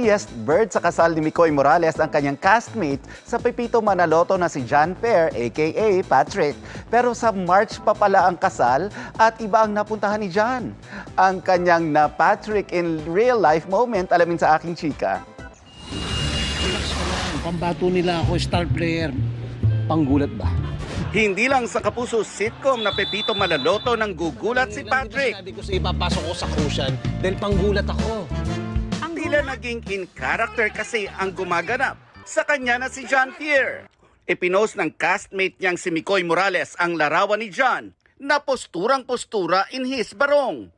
earliest bird sa kasal ni Micoy Morales ang kanyang castmate sa Pepito Manaloto na si John Fair aka Patrick. Pero sa March pa pala ang kasal at iba ang napuntahan ni John. Ang kanyang na Patrick in real life moment, alamin sa aking chika. Pambato nila ako, star player. Panggulat ba? Hindi lang sa Kapuso sitcom na Pepito Manaloto nang gugulat si Patrick. Hindi ko sa ipapasok ko sa crucian dahil panggulat ako. Tila naging in character kasi ang gumaganap sa kanya na si John Fair. Ipinost ng castmate niyang si Micoy Morales ang larawan ni John na posturang-postura in his barong.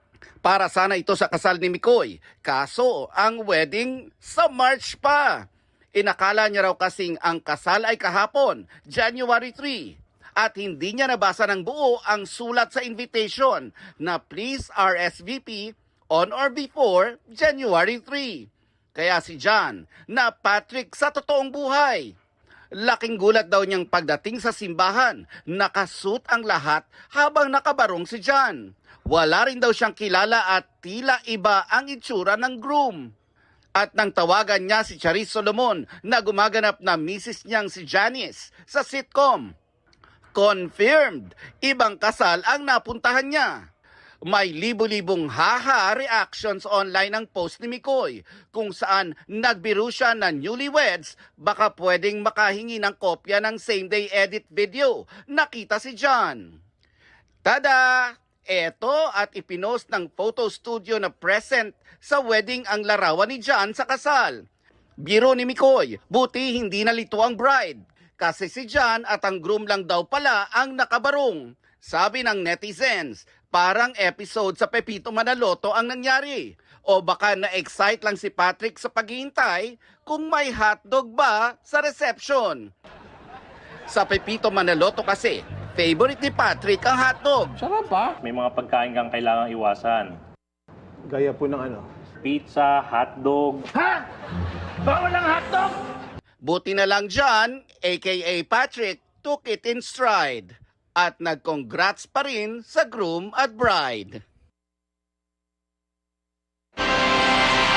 Para sana ito sa kasal ni Micoy, kaso ang wedding sa March pa. Inakala niya raw kasing ang kasal ay kahapon, January 3. At hindi niya nabasa ng buo ang sulat sa invitation na please RSVP on or before January 3. Kaya si John na Patrick sa totoong buhay. Laking gulat daw niyang pagdating sa simbahan, nakasuit ang lahat habang nakabarong si John. Wala rin daw siyang kilala at tila iba ang itsura ng groom. At nang tawagan niya si Charis Solomon na gumaganap na misis niyang si Janice sa sitcom. Confirmed, ibang kasal ang napuntahan niya. May libo-libong haha reactions online ang post ni Micoy kung saan nagbiro siya na newlyweds baka pwedeng makahingi ng kopya ng same-day edit video. Nakita si John. Tada! Eto at ipinost ng photo studio na present sa wedding ang larawan ni John sa kasal. Biro ni Micoy, buti hindi nalito ang bride. Kasi si John at ang groom lang daw pala ang nakabarong. Sabi ng netizens, parang episode sa Pepito Manaloto ang nangyari. O baka na-excite lang si Patrick sa paghihintay kung may hotdog ba sa reception. Sa Pepito Manaloto kasi, favorite ni Patrick ang hotdog. Sarap pa. May mga pagkain kang kailangang iwasan. Gaya po ng ano? Pizza, hotdog. Ha? Bawal ang hotdog! Buti na lang John, aka Patrick, took it in stride. At nag-congrats pa rin sa groom at bride.